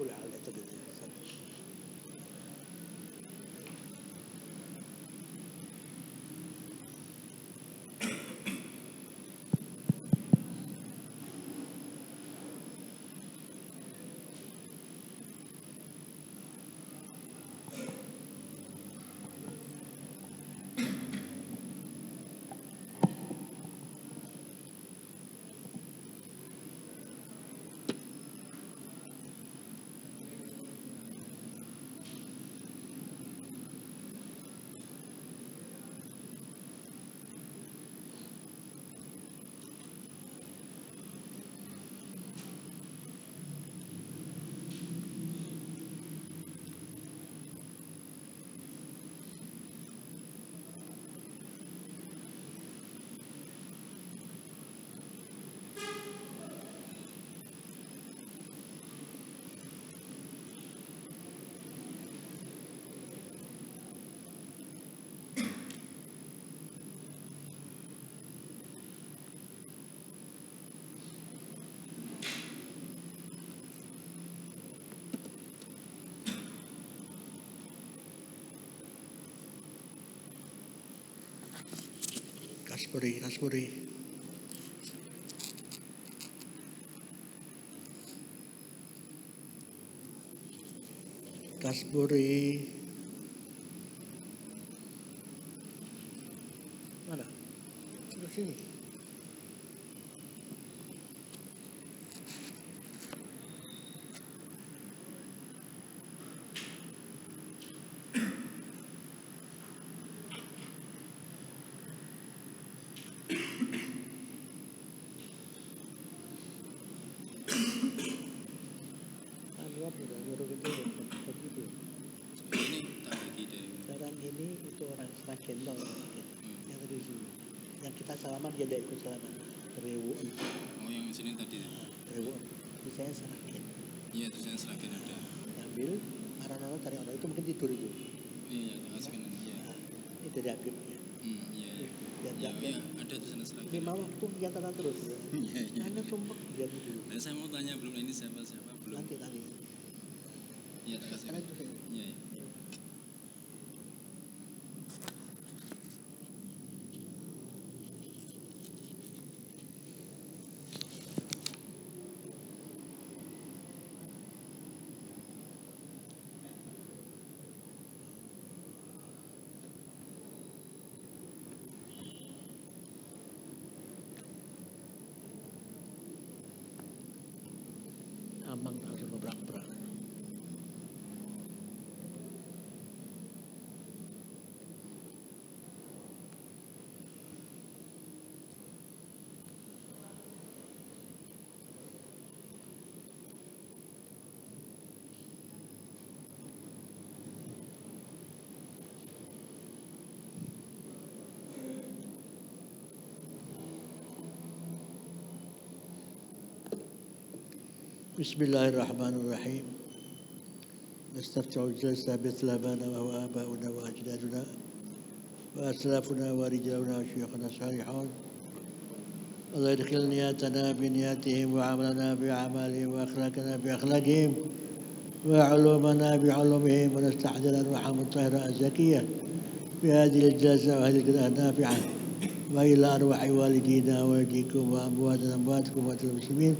كل على الاعتقاد. Kasburi. Mana? Di sini. Ini itu orang setengah cendol yang tadi di sini. Yang kita salaman dia tidak ikut salaman. Rewuan. Oh yang sini tadi. Rewuan. Itu saya serakin. Iya itu saya serakin ada. Ambil arah-arah cari orang itu mungkin tidur itu. Iya kasihkan iya. Itu dia Habibnya. Iya. Ya, ada tuh sana serakin. 5 waktu kegiatan terus. Iya. Hanya sumpah dia dulu. Nah, saya mau tanya belum ini siapa belum. Nanti. Iya kasih. Iya. Amang harus berak-berak. بسم الله الرحمن الرحيم. نستفتح الجلسة مثل آبانا وهو آباؤنا وأجدادنا وأسلافنا ورجالنا وشيوخنا الصالحون. الله يدخل نياتنا بنياتهم وعملنا بأعمالهم وأخلاقنا بأخلاقهم وعلومنا بعلومهم ونستحضر أرواحهم الطاهرة الزكية بهذه الجلسة وهذه القراءة النافعة وإلى أرواح والدينا ووالديكم وأمواتنا أمواتكم وأموات المسلمين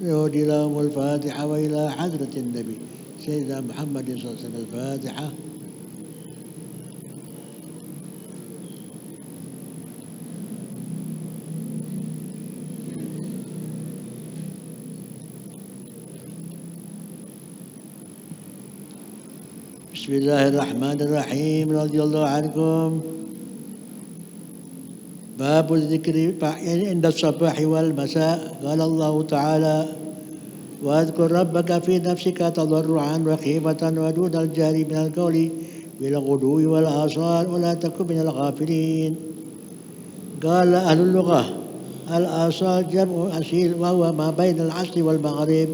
نهدي لهم الفاتحة وإلى حضرة النبي سيدنا محمد صلى الله عليه وسلم الفاتحة. بسم الله الرحمن الرحيم. رضي الله عنكم. باب الذكر عند الصباح والمساء. قال الله تعالى: واذكر ربك في نفسك تضرعا وخيفة ودون الجهر من القول بالغدو والآصال ولا تكن من الغافلين. قال أهل اللغة: الآصال جمع أصيل وهو ما بين العصر والمغرب.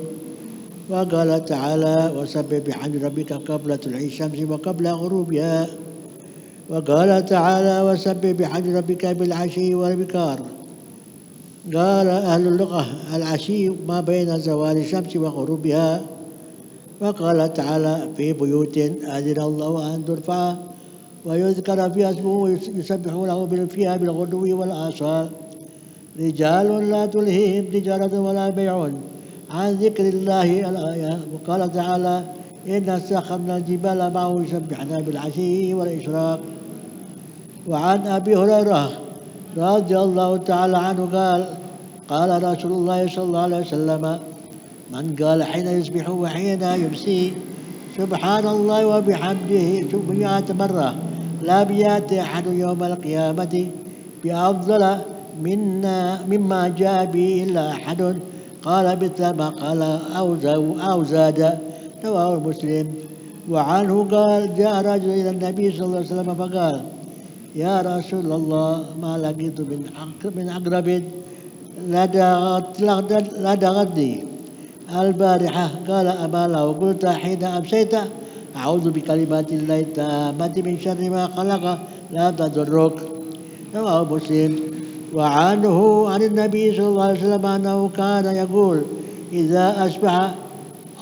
وقال تعالى: وسبح بحمد ربك قبل طلوع الشمس وقبل غروبها. وقال تعالى: وسبح بحمد ربك بالعشي والبكار. قال أهل اللغة: العشي ما بين زوال الشمس وغروبها. وقال تعالى في بيوت أذن الله أن ترفع ويذكر فيها اسمه ويسبحون له فيها بالغدو والآصال رجال لا تلهيهم تجارة ولا بيع عن ذكر الله الآية. وقال تعالى إنا سخرنا الجبال معه يسبحنا بالعشي والإشراق. وعن أبي هريرة رضي الله تعالى عنه قال رسول الله صلى الله عليه وسلم من قال حين يصبح وحين يمسي سبحان الله وبحمده 700 مرة لا يأتي أحد يوم القيامة بأفضل مما جاء به إلا أحد قال مثل ما قال أو زاد. رواه مسلم. وعنه قال جاء رجل إلى النبي صلى الله عليه وسلم فقال يا رسول الله ما لقيت من عقرب لدغتني البارحة قال أما لو قلت حين أمسيت أعوذ بكلمات الله التامة من شر ما خلق لا تضرك. رواه مسلم. وعنه عن النبي صلى الله عليه وسلم أنه كان يقول إذا أصبح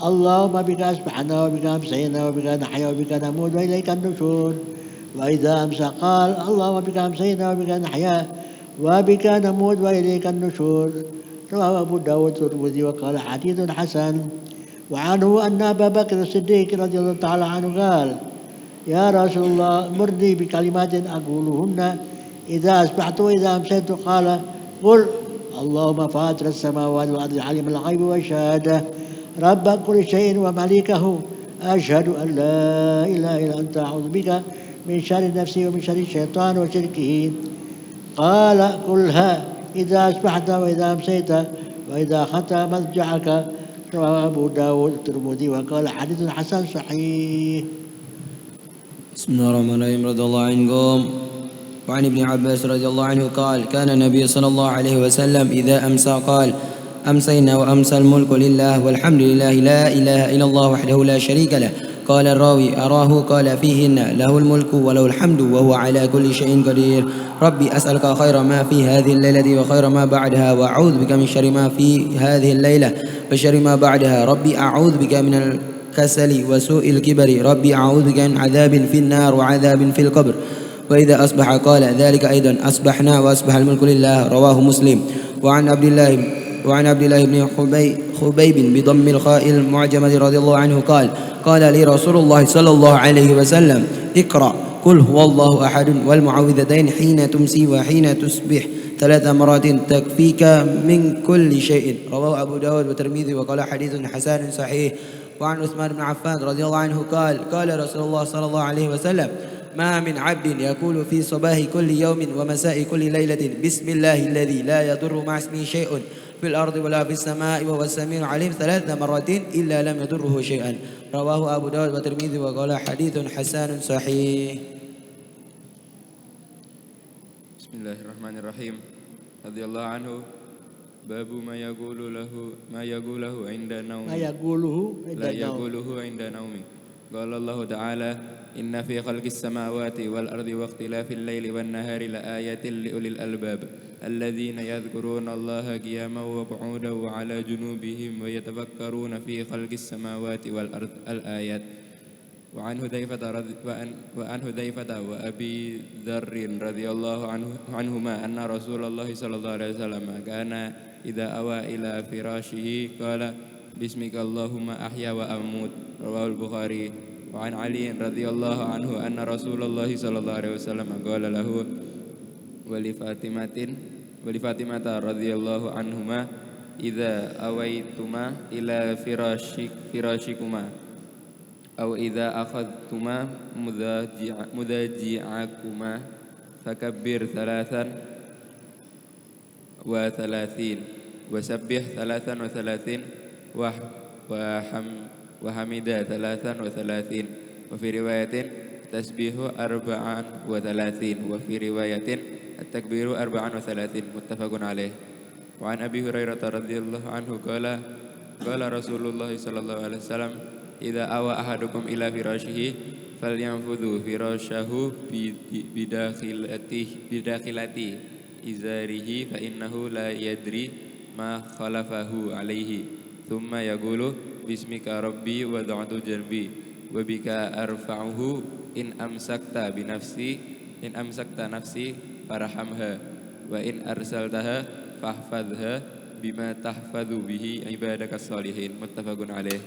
اللهم بك أصبحنا وبك أمسينا وبك نحيا وبك نموت وإليك النشور. وإذا أمسى قال اللهم بك أمسينا وبك نحيا وبك نموت وإليك النشور. رواه أبو داود والترمذي وقال حديث حسن. وعنه أن أبا بكر الصديق رضي الله تعالى عنه قال يا رسول الله مرني بكلمات أقولهن إذا أصبحت وإذا أمسيت قال قل اللهم فاطر السماوات والأرض عالم الغيب والشهادة رب كل شيء ومليكه أشهد أن لا إله إلا أنت أعوذ بك من شر نفسي ومن شر الشيطان وشركه. قال قلها إذا أصبحت وإذا أمسيت وإذا أخذت مضجعك. رواه أبو داود الترمذي وقال حديث حسن صحيح. بسم الله الرحمن الرحيم. رضي الله عنكم. وعن ابن عباس رضي الله عنه قال كان النبي صلى الله عليه وسلم إذا أمسى قال أمسينا وأمسى الملك لله والحمد لله لا إله إلا الله وحده لا شريك له. قال الراوي أراه قال فيهن له الملك وله الحمد وهو على كل شيء قدير. ربي أسألك خير ما في هذه الليلة وخير ما بعدها وأعوذ بك من شر ما في هذه الليلة وشر ما بعدها. ربي أعوذ بك من الكسل وسوء الكبر. ربي أعوذ بك من عذاب في النار وعذاب في القبر. وإذا أصبح قال ذلك أيضا أصبحنا وأصبح الملك لله. رواه مسلم. وعن عبد الله بن خبيب بضم الخاء المعجمة رضي الله عنه قال لي رسول الله صلى الله عليه وسلم اقرأ قل هو الله أحد والمعوذتين حين تمسي وحين تصبح 3 مرات تكفيك من كل شيء. رواه أبو داود والترمذي وقال حديث حسن صحيح. وعن عثمان بن عفان رضي الله عنه قال رسول الله صلى الله عليه وسلم ما من عبد يقول في صباح كل يوم ومساء كل ليلة بسم الله الذي لا يضر مع اسمه شيء في الأرض ولا في السماء وهو السميع العليم 3 مرات إلا لم يضره شيئا. رواه أبو داود والترمذي وقال حديث حسن صحيح. بسم الله الرحمن الرحيم. رضي الله عنه باب ما يقوله عند النوم لا يقوله عند نومه. قال الله تعالى إن في خلق السماوات والأرض واختلاف الليل والنهار لآيات لأولي الألباب الذين يذكرون الله قياما وقعودا وعلى جنوبهم ويتفكرون في خلق السماوات والأرض الآيات. وعن حذيفة وأبي ذر رضي الله عنهما أن رسول الله صلى الله عليه وسلم كان إذا أوى إلى فراشه قال بسمك اللهم أحيا وأموت. رواه البخاري. وعن علي رضي الله عنه أن رسول الله صلى الله عليه وسلم قال له ولفاطمة رضي الله عنهما إذا أويتما إلى فراشكما أو إذا أخذتما مضاجعكما فكبر 33 وسبح 33 وحمد 33 وفي رواية تسبيح 34 وفي رواية التكبير 34 متفق عليه. وعن أبي هريرة رضي الله عنه قال رسول الله صلى الله عليه وسلم إذا أوى أحدكم إلى فراشه فلينفذ فراشه بداخلة إزاره فإنه لا يدري ما خلفه عليه ثم يقول bismika rabbi wada'tu jarbi wa bika arfa'uhu in amsakta nafsi farhamha wa in arsaltaha fahfadha bima tahfadhu bihi ibadakas salihin. Muttafaqun alaih.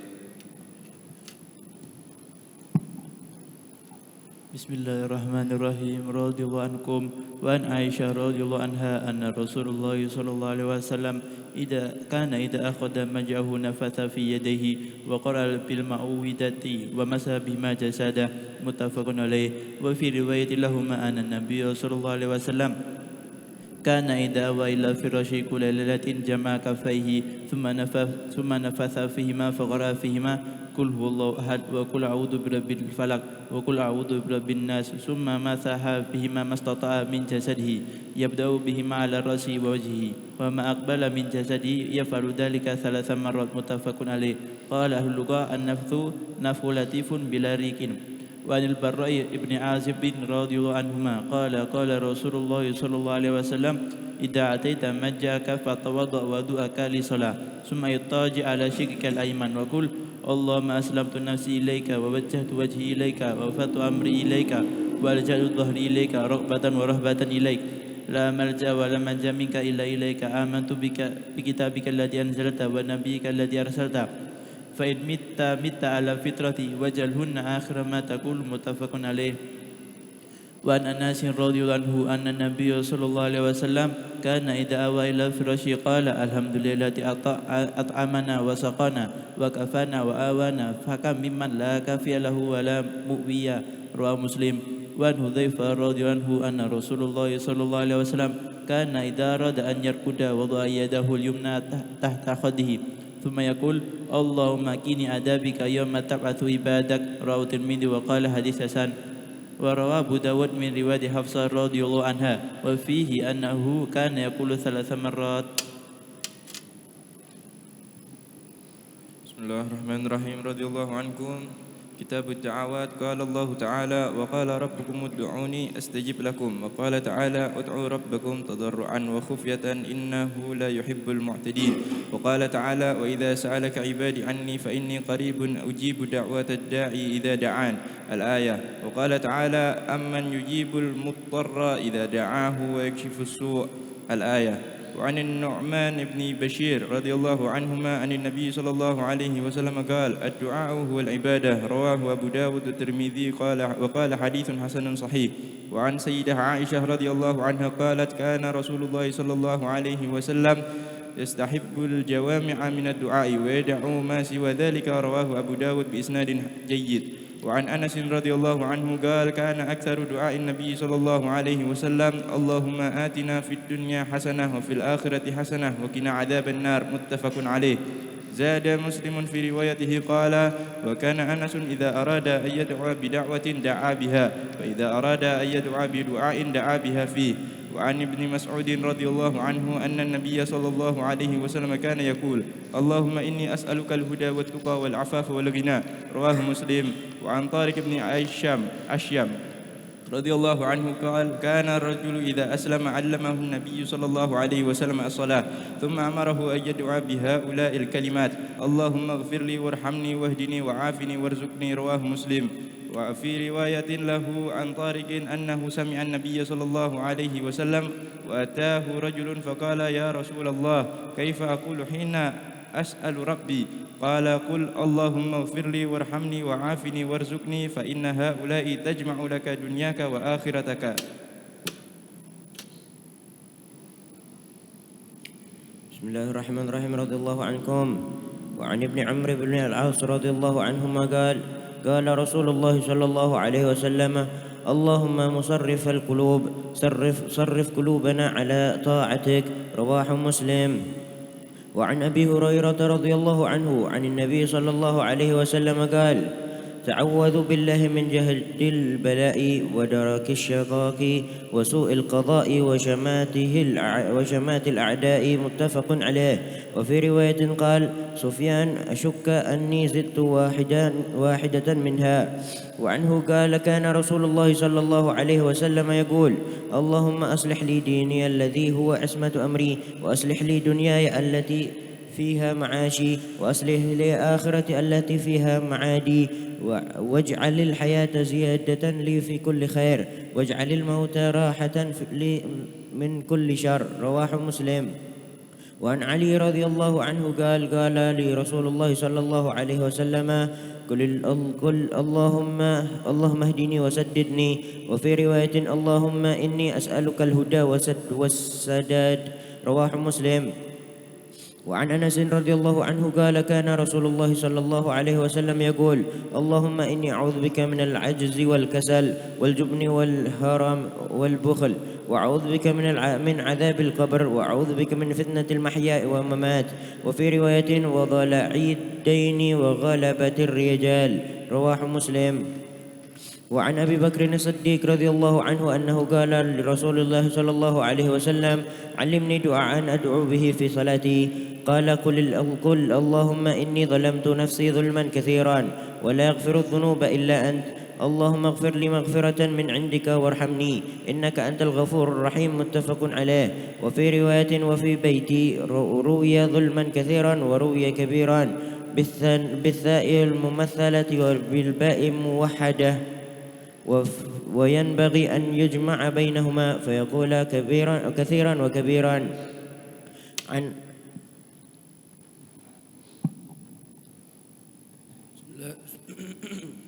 Bismillahirrahmanirrahim. Radhiyallahu ankum wa an Aisyah radhiyallahu anha anna Rasulullah sallallahu alaihi wasallam idza akhadha maj'ahu nafatha fi yadayhi wa qara bil ma'uwidati wa masa bima jasada. Muttafaqun alaih. Wa fi riwayatin lahumma anna Nabiy sallallahu alaihi wasallam kana idza awa ila firashi kulli lailatin jama'a kaffaihi thumma nafatha fihima fa qara fihima Qul huwallahu ahad wa qul a'udzu birabbil falaq wa qul a'udzu birabbin nas summa masaha bihima mastata'a min jasadihi yabda'u bihima 'ala ra'si wa wajhihi wa ma aqbala min jasadihi yaf'alu dhalika thalatha marrat. Muttafaqun alaih. Qala ahlul lugha an-nafthu nafhu latifun bila rikin. Wa anil Barra'i ibn Azib bin radhiyallahu anhuma qala Rasulullah sallallahu alaihi wasallam idza ataita majjaka fatawadda wudu'aka li shalah summa ittaji 'ala shiqqika al-ayman wa qul Allahumma aslamtu nafsi ilaika wa wajjahtu wajhi ilaika wa fatu amri ilaika wa alja'tu dhahri ilaika raghbatan wa rahbatan ilaik la malja wa la manja minka illa ilaika amantu bika bi kitabika alladhi anzalta wa nabiyyika alladhi arsalta fa in mitta ala fitrati wajalhunna akhira ma taqul. Muttafaqun alaih. Wa an Anas radhiyallahu anhu anna Nabiy sallallahu alaihi wasallam kana idza awa ila firashi qala alhamdulillahilladzi at'amana wa saqana wa kafana wa awana fakam mimman la kafiya lahu wa la mu'wiya. Rawahu Muslim. Wa an Hudzaifah radhiyallahu anhu anna Rasulullah sallallahu alaihi wasallam kana idza arada an yarkuda wada'a yadahu al-yumna tahta khaddihi thumma yaqul Allahumma qini adabika yawma tab'atsu ibadak. Rawahu Tirmidzi wa qala hadits hasan. Wa rawa Abu Dawud min riwayat Hafsah radhiyallahu anha wa fihi annahu kana yaqulu thalatha marrat. Bismillahirrahmanirrahim. Radhiyallahu ankum. Kitab ad-da'awat. Qala Allah Ta'ala wa qala rabbukum ud'uni astajib lakum wa qala ta'ala ud'u rabbakum tadarruan wa khufyatan innahu la yuhibbul mu'tadin wa qala ta'ala wa idza sa'alaka 'ibadi 'anni fa inni qaribun ujibu da'watad da'i idza da'an. Al-ayah. Wa qala ta'ala amman yujibul muttarra idza da'ahu wa yakshifus su'. Al-ayah. وعن النعمان بن بشير رضي الله عنهما عن النبي صلى الله عليه وسلم قال الدعاء هو العبادة. رواه أبو داود الترمذي وقال حديث حسن صحيح. وعن سيدة عائشة رضي الله عنها قالت كان رسول الله صلى الله عليه وسلم يستحب الجوامع من الدعاء ويدعو ما سوى ذلك. رواه أبو داود بإسناد جيد. وعن أنس رضي الله عنه قال كان أكثر دعاء النبي صلى الله عليه وسلم اللهم آتنا في الدنيا حسنة وفي الآخرة حسنة وقنا عذاب النار. متفق عليه. زاد مسلم في روايته قال وكان أنس إذا أراد أن يدعو بدعوة دعا بها وإذا أراد أن يدعو بدعاء دعا بها فيه. وعن ابن مسعود رضي الله عنه أن النبي صلى الله عليه وسلم كان يقول اللهم إني أسألك الهدى والتقى والعفاف والغنى. رواه مسلم. وعن طارق بن أشيم رضي الله عنه قال كان الرجل إذا أسلم علمه النبي صلى الله عليه وسلم الصلاة ثم أمره أن يدعو بهؤلاء الكلمات اللهم اغفر لي وارحمني واهدني وعافني وارزقني. رواه مسلم. وفي رواية له عن طارق أنه سمع النبي صلى الله عليه وسلم وأتاه رجل فقال يا رسول الله كيف أقول حين أسأل ربي قال قل اللهم اغفر لي وارحمني وعافني وارزقني فإن هؤلاء تجمع لك دنياك وآخرتك. بسم الله الرحمن الرحيم. رضي الله عنكم. وعن ابن عمرو بن العاص رضي الله عنهما قال رسول الله صلى الله عليه وسلم اللهم مصرف القلوب صرف قلوبنا على طاعتك. رواه مسلم. وعن أبي هريرة رضي الله عنه عن النبي صلى الله عليه وسلم قال تعوذوا بالله من جهد البلاء ودرك الشقاق وسوء القضاء وشمات الأعداء. متفق عليه. وفي رواية قال سفيان أشك أني زدت واحدة منها. وعنه قال كان رسول الله صلى الله عليه وسلم يقول اللهم أصلح لي ديني الذي هو عصمة أمري وأصلح لي دنياي التي فيها معاشي وأصلح لي آخرتي التي فيها معادي واجعل الحياة زيادة لي في كل خير واجعل الموت راحة لي من كل شر. رواه مسلم. وعن علي رضي الله عنه قال قال لي رسول الله صلى الله عليه وسلم قل اللهم اهدني وسددني. وفي رواية اللهم إني أسألك الهدى والسداد. رواه مسلم. وعن أنس رضي الله عنه قال كان رسول الله صلى الله عليه وسلم يقول اللهم إني أعوذ بك من العجز والكسل والجبن والهرم والبخل وأعوذ بك من عذاب القبر وأعوذ بك من فتنة المحيا والممات. وفي رواية وضلع الدين وغلبة الرجال. رواه مسلم. وعن أبي بكر الصديق رضي الله عنه أنه قال لرسول الله صلى الله عليه وسلم علمني دعاء أدعو به في صلاتي. قال قل اللهم إني ظلمت نفسي ظلما كثيرا ولا يغفر الذنوب إلا أنت اللهم اغفر لي مغفرة من عندك وارحمني إنك أنت الغفور الرحيم. متفق عليه. وفي رواية وفي بيتي روي ظلما كثيرا وروي كبيرا بالثاء الممثلة وبالباء موحدة وينبغي أن يجمع بينهما فيقول كثيرا وكبيرا.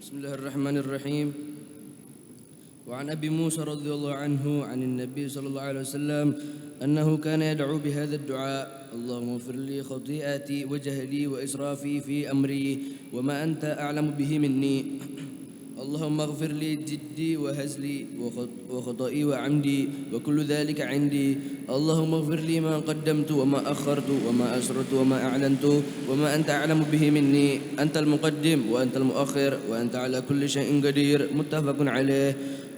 بسم الله الرحمن الرحيم. وعن أبي موسى رضي الله عنه عن النبي صلى الله عليه وسلم أنه كان يدعو بهذا الدعاء اللهم اغفر لي خطيئتي وجهلي وإسرافي في أمري وما أنت أعلم به مني اللهم اغفر لي جدي وهزلي وخطئي وعمدي وكل ذلك عندي اللهم اغفر لي ما قدمت وما أخرت وما أسررت وما أعلنت وما أنت أعلم به مني أنت المقدم وأنت المؤخر وأنت على كل شيء قدير. متفق عليه.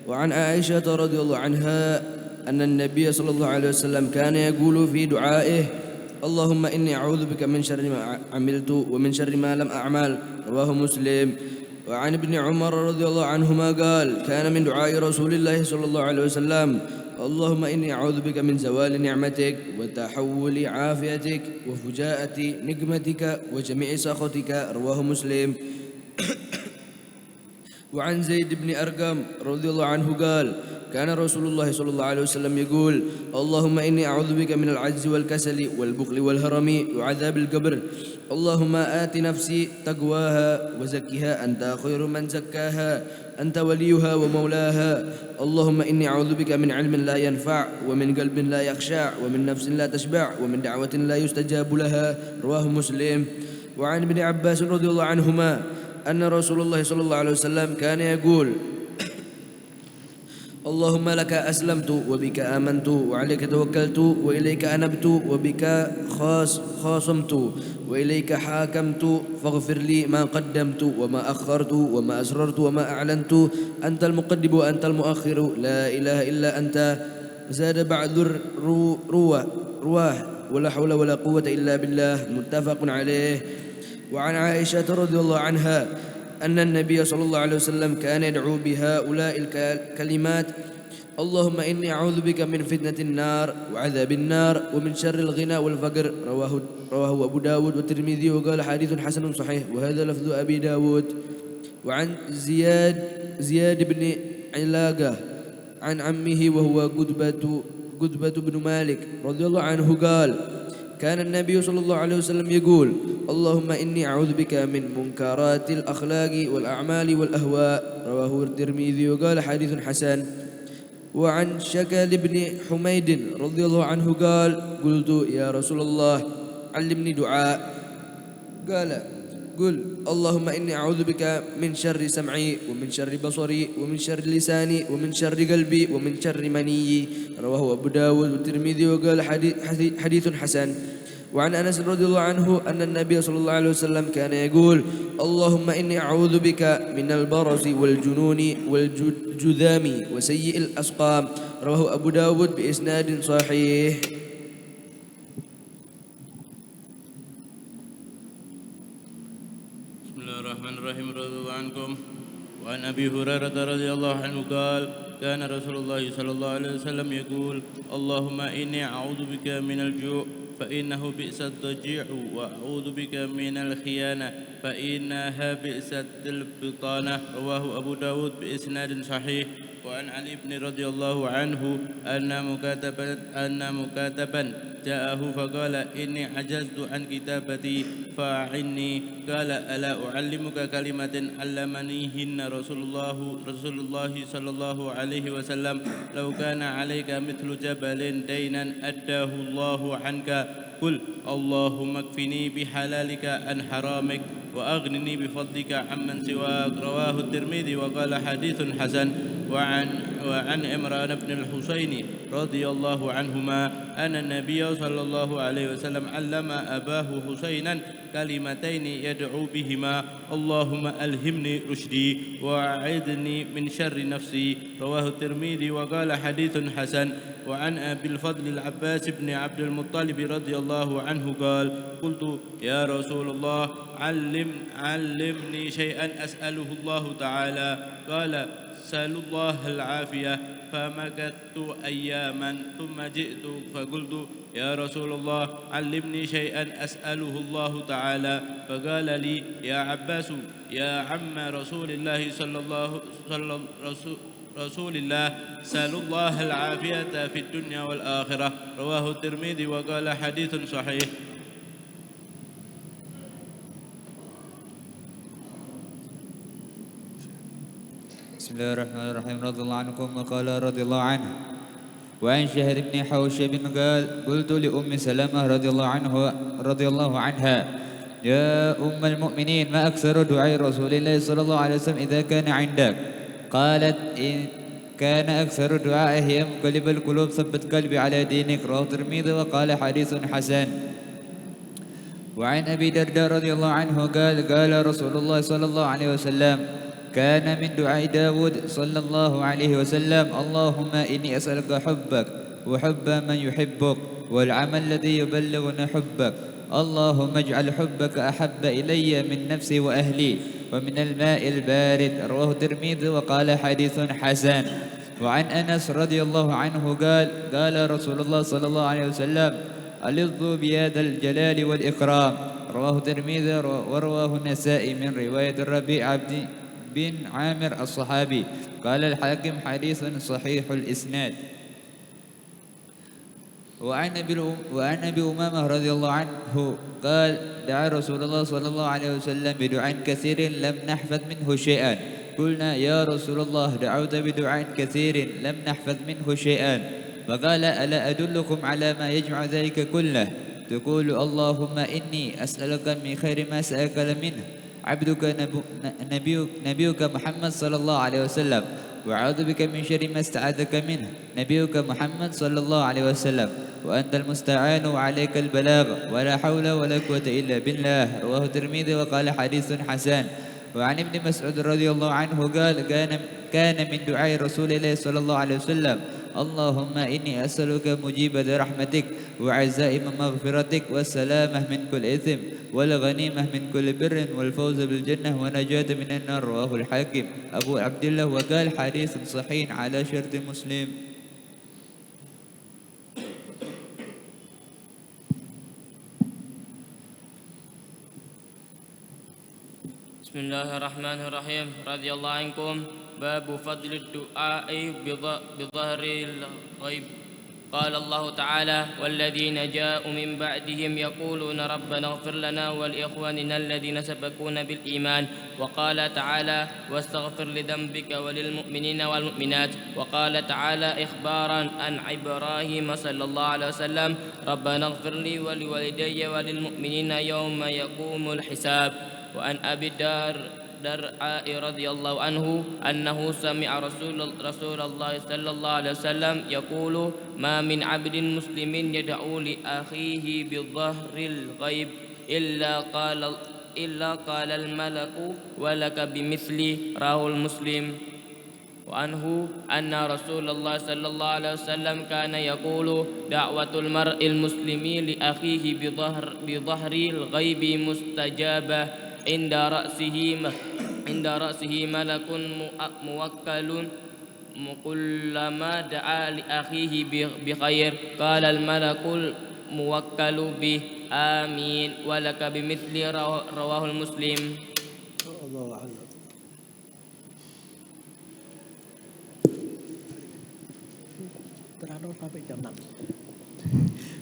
وعن عائشة رضي الله عنها أن النبي صلى الله عليه وسلم كان يقول في دعائه اللهم إني أعوذ بك من شر ما عملت ومن شر ما لم أعمل. رواه مسلم. وعن ابن عمر رضي الله عنهما قال كان من دعاء رسول الله صلى الله عليه وسلم اللهم إني أعوذ بك من زوال نعمتك وتحول عافيتك وفجاءة نقمتك وجميع سخطك. رواه مسلم. وعن زيد بن أرقم رضي الله عنه قال كان رسول الله صلى الله عليه وسلم يقول اللهم إني أعوذ بك من العجز والكسل والبخل والهرم وعذاب القبر اللهم آت نفسي تقواها وزكها أنت خير من زكاها أنت وليها ومولاها اللهم إني أعوذ بك من علم لا ينفع ومن قلب لا يخشع ومن نفس لا تشبع ومن دعوة لا يستجاب لها. رواه مسلم. وعن ابن عباس رضي الله عنهما أن رسول الله صلى الله عليه وسلم كان يقول اللهم لك أسلمت وبك آمنت وعليك توكلت وإليك أنبت وبك خاصمت وإليك حاكمت فاغفر لي ما قدمت وما أخرت وما أسررت وما أعلنت أنت المقدم وأنت المؤخر لا إله إلا أنت. زاد بعد رواه ولا حول ولا قوة إلا بالله. متفق عليه. وعن عائشة رضي الله عنها أن النبي صلى الله عليه وسلم كان يدعو بهؤلاء الكلمات اللهم إني أعوذ بك من فتنة النار وعذاب النار ومن شر الغنى والفقر. رواه أبو داود والترمذي وقال حديث حسن صحيح وهذا لفظ أبي داود. وعن زياد بن علاقة عن عمه وهو قدبة بن مالك رضي الله عنه قال كان النبي صلى الله عليه وسلم يقول اللهم إني أعوذ بك من منكرات الأخلاق والأعمال والأهواء. رواه الترمذي وقال حديث حسن. وعن شكل بن حميد رضي الله عنه قال قلت يا رسول الله علمني دعاء قال قل اللهم إني أعوذ بك من شر سمعي ومن شر بصري ومن شر لساني ومن شر قلبي ومن شر مني. رواه أبو داود والترمذي وقال حديث حسن. وعن أنس رضي الله عنه أن النبي صلى الله عليه وسلم كان يقول اللهم إني أعوذ بك من البرص والجنون والجذام وسيء الأسقام. رواه أبو داود بإسناد صحيح. بسم الله الرحمن الرحيم. رضي الله عنكم. وعن أبي هريرة رضي الله عنه قال كان رسول الله صلى الله عليه وسلم يقول اللهم إني أعوذ بك من الجوع فإنه بئس الضجيع، وأعوذ بك من الخيانة فإنها بئست البطانة. رواه أبو داود بإسناد صحيح. وعن علي بن رضي الله عنه أن مكاتبا جاءه فقال: إني عجزت عن كتابتي فأعني. قال: ألا أعلمك كلمة علمنيهن رسول الله صلى الله عليه وسلم: لو كان عليك مثل جبل دينا أداه الله عنك، قل اللهم اكفني بحلالك عن حرامك وأغنني بفضلك عمن سواك. رواه الترمذي وقال حديث حسن. وعن عمران بن الحسين رضي الله عنهما أن النبي صلى الله عليه وسلم علم أباه حسينا كلمتين يدعو بهما: اللهم ألهمني رشدي وأعذني من شر نفسي. رواه الترمذي وقال حديث حسن. وعن أبي الفضل العباس بن عبد المطلب رضي الله عنه قال: قلت يا رسول الله علمني شيئا أسأله الله تعالى. قال: سأل الله العافية. فمكثت أياما ثم جئت فقلت: يا رسول الله علمني شيئا أسأله الله تعالى. فقال لي: يا عباس يا عم رسول الله رسول الله سأل الله العافية في الدنيا والآخرة. رواه الترمذي وقال حديث صحيح. بسم الله الرحمن الرحيم. رضي الله عنكم. وقال رضي الله عنه: وعن شهر بن حوشب قال: قلت لأم سلمة رضي الله عنها: يا أم المؤمنين، ما أكثر دعاء رسول الله صلى الله عليه وسلم إذا كان عندك؟ قالت: إن كان أكثر دعائه: يا مقلب القلوب ثبت قلبي على دينك. رواه الترمذي وقال حديث حسن. وعن أبي درداء رضي الله عنه قال: قال رسول الله صلى الله عليه وسلم: كان من دعاء داود صلى الله عليه وسلم: اللهم إني أسألك حبك وحب من يحبك والعمل الذي يبلغنا حبك. اللهم اجعل حبك أحب إلي من نفسي وأهلي ومن الماء البارد. رواه الترمذي وقال حديث حسن. وعن أنس رضي الله عنه قال: قال رسول الله صلى الله عليه وسلم: ألظوا بيد الجلال والإكرام. رواه الترمذي ورواه النسائي من رواية الربيع بن عامر الصحابي. قال الحاكم حديث صحيح الإسناد. وعن أبي أمامة رضي الله عنه قال: دعا رسول الله صلى الله عليه وسلم بدعاء كثير لم نحفظ منه شيئا. قلنا: يا رسول الله دعوت بدعاء كثير لم نحفظ منه شيئا. فقال: ألا أدلكم على ما يجمع ذلك كله؟ تقول: اللهم إني أسألك من خير ما سألك منه عبدك نبيك محمد صلى الله عليه وسلم، وأعوذ بك من شر ما استعاذك منه نبيك محمد صلى الله عليه وسلم، وأنت المستعان وعليك البلاغ ولا حول ولا قوة إلا بالله. رواه الترمذي وقال حديث حسن. وعن ابن مسعود رضي الله عنه قال: كان من دعاء رسول الله صلى الله عليه وسلم: اللهم إني أسألك مجيبة رحمتك وعزائم مغفرتك والسلامة من كل إثم والغنيمة من كل بر والفوز بالجنة ونجاة من النار. رواه الحاكم أبو عبد الله وقال حديث صحيح على شرط مسلم. بسم الله الرحمن الرحيم. رضي الله عنكم. باب فضل الدعاء بظهر الغيب. قال الله تعالى: والذين جاءوا من بعدهم يقولون ربنا اغفر لنا ولإخواننا الذين سبقونا بالإيمان. وقال تعالى: واستغفر لذنبك وللمؤمنين والمؤمنات. وقال تعالى إخبارا عن إبراهيم صلى الله عليه وسلم: ربنا اغفر لي ولوالدي وللمؤمنين يوم يقوم الحساب. وعن أبي الدرداء رضي الله عنه أنه سمع رسول الله صلى الله عليه وسلم يقول: ما من عبد مسلم يدعو لأخيه بظهر الغيب إلا قال الملك ولك بمثله. رواه المسلم. وعنه أن رسول الله صلى الله عليه وسلم كان يقول: دعوة المرء المسلم لأخيه بظهر الغيب مستجابة عند رأسه ملك موكل كلما دعا لأخيه بخير قال الملك الموكل به آمين ولك بمثل رواه المسلم. الله أعلم. Sampai jam 6.